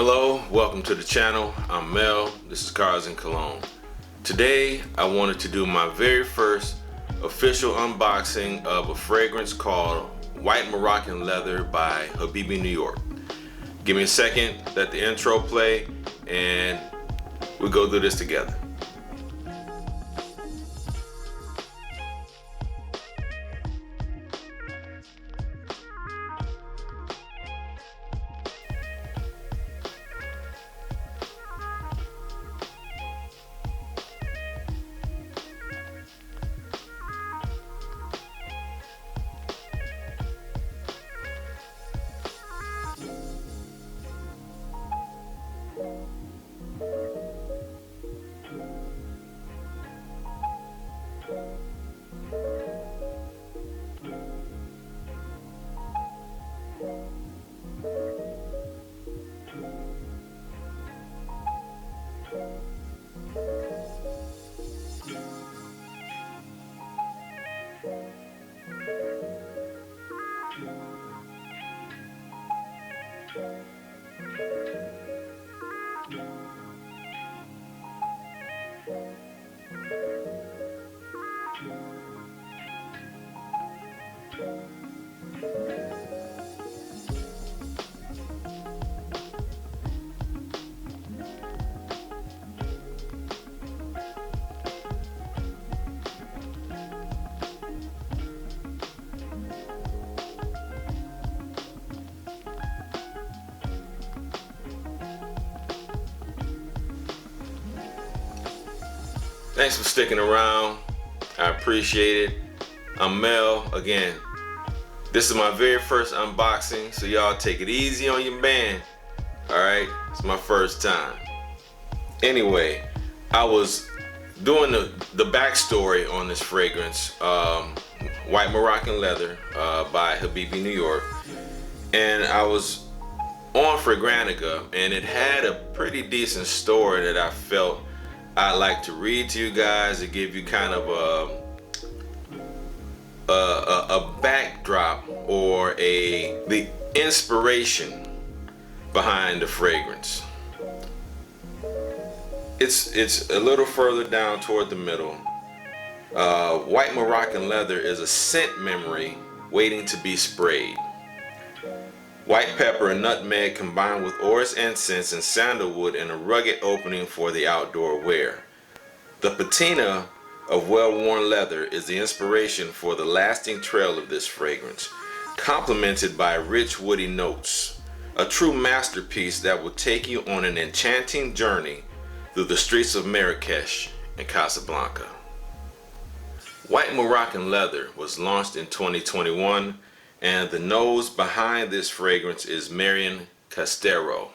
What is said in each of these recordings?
Hello, welcome to the channel. I'm Mel. This is Cars in Cologne. Today I wanted to do my very first official unboxing of a fragrance called White Moroccan Leather by Habibi New York. Give me a second, let the intro play, and we'll go through this together. Thanks for sticking around. I appreciate it. I'm Mel again. This is my very first unboxing, so y'all take it easy on your man. Alright, it's my first time. Anyway, I was doing the backstory on this fragrance, White Moroccan Leather by Habibi New York. And I was on Fragrantica, and it had a pretty decent story that I felt I'd like to read to you guys to give you kind of a backdrop or the inspiration behind the fragrance. It's a little further down toward the middle. White Moroccan Leather is a scent memory waiting to be sprayed. White pepper and nutmeg combined with orris incense and sandalwood in a rugged opening for the outdoor wear. The patina of well-worn leather is the inspiration for the lasting trail of this fragrance, complemented by rich woody notes. A true masterpiece that will take you on an enchanting journey through the streets of Marrakesh and Casablanca. White Moroccan Leather was launched in 2021. And the nose behind this fragrance is Marion Castero.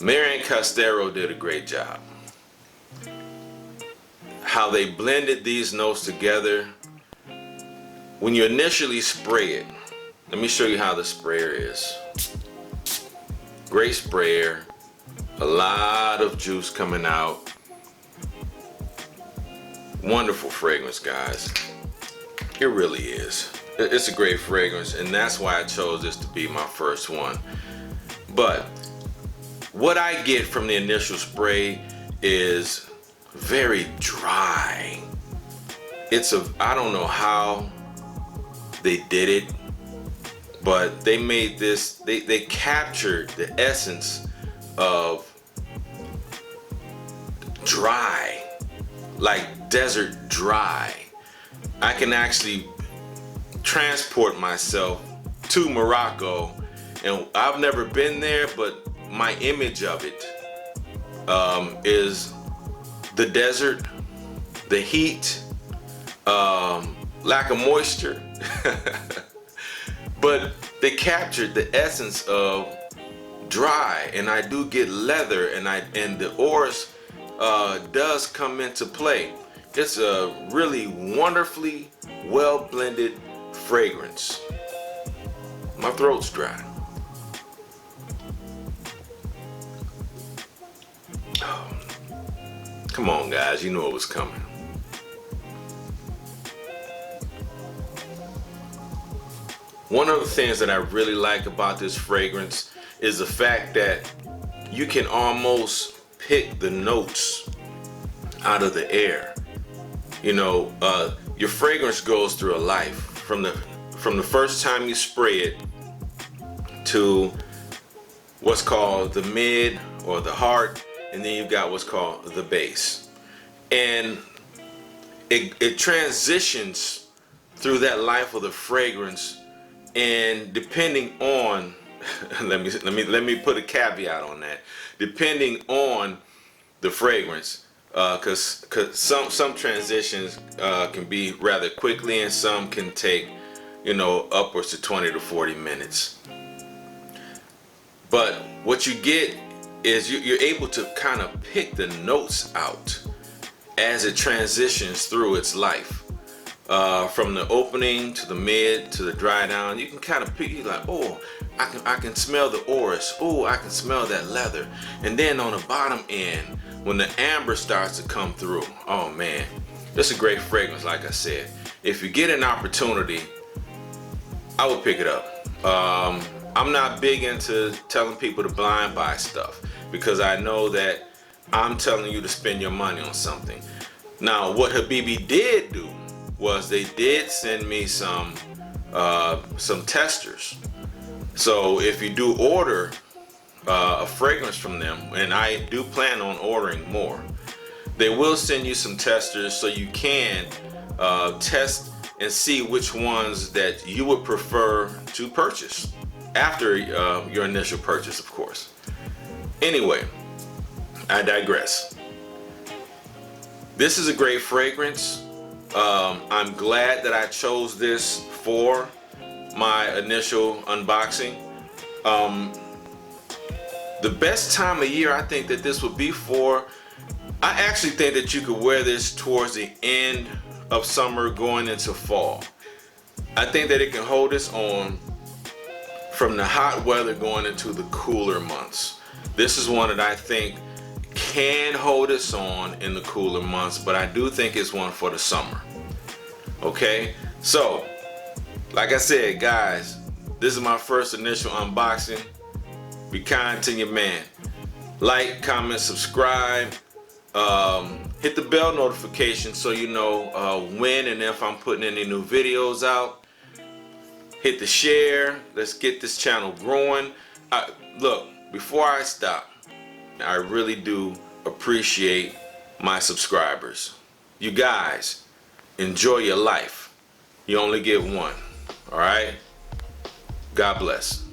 Marion Castero did a great job. How they blended these notes together. When you initially spray it, let me show you how the sprayer is. Great sprayer, a lot of juice coming out. Wonderful fragrance, guys. It really is. It's a great fragrance, and that's why I chose this to be my first one. But what I get from the initial spray is very dry. I don't know how they did it, but they made this, they captured the essence of dry, like desert dry. I can actually transport myself to Morocco, and I've never been there, but my image of it is the desert, the heat, lack of moisture, but they captured the essence of dry, and I do get leather, and the orris does come into play. It's a really wonderfully well blended fragrance. My throat's dry. Come on, guys, you know it was coming. One of the things that I really like about this fragrance is the fact that you can almost pick the notes out of the air. You know, your fragrance goes through a life from the first time you spray it to what's called the mid or the heart, and then you've got what's called the base. And it transitions through that life of the fragrance, and depending on let me put a caveat on that. Depending on the fragrance, because some transitions can be rather quickly, and some can take, you know, upwards to 20 to 40 minutes. But what you get is you're able to kind of pick the notes out as it transitions through its life. From the opening to the mid to the dry down, you can kind of pick. You're like, oh, I can smell the orris. Oh, I can smell that leather. And then on the bottom end, when the amber starts to come through, oh man, that's a great fragrance. Like I said, if you get an opportunity, I would pick it up. I'm not big into telling people to blind buy stuff, because I know that I'm telling you to spend your money on something. Now, what Habibi did do was they did send me some testers. So if you do order a fragrance from them, and I do plan on ordering more, they will send you some testers so you can test and see which ones that you would prefer to purchase after your initial purchase, of course. Anyway, I digress. This is a great fragrance. I'm glad that I chose this for my initial unboxing. The best time of year I think that this would be for, I actually think that you could wear this towards the end of summer going into fall. I think that it can hold its own from the hot weather going into the cooler months. This is one that I think can hold its own in the cooler months, but I do think it's one for the summer. Okay, so like I said, guys, this is my first initial unboxing. Be kind to your man. Like, comment, subscribe, hit the bell notification so you know when and if I'm putting any new videos out. Hit the share. Let's get this channel growing. Look, before I stop, I really do appreciate my subscribers. You guys, enjoy your life. You only get one. All right? God bless.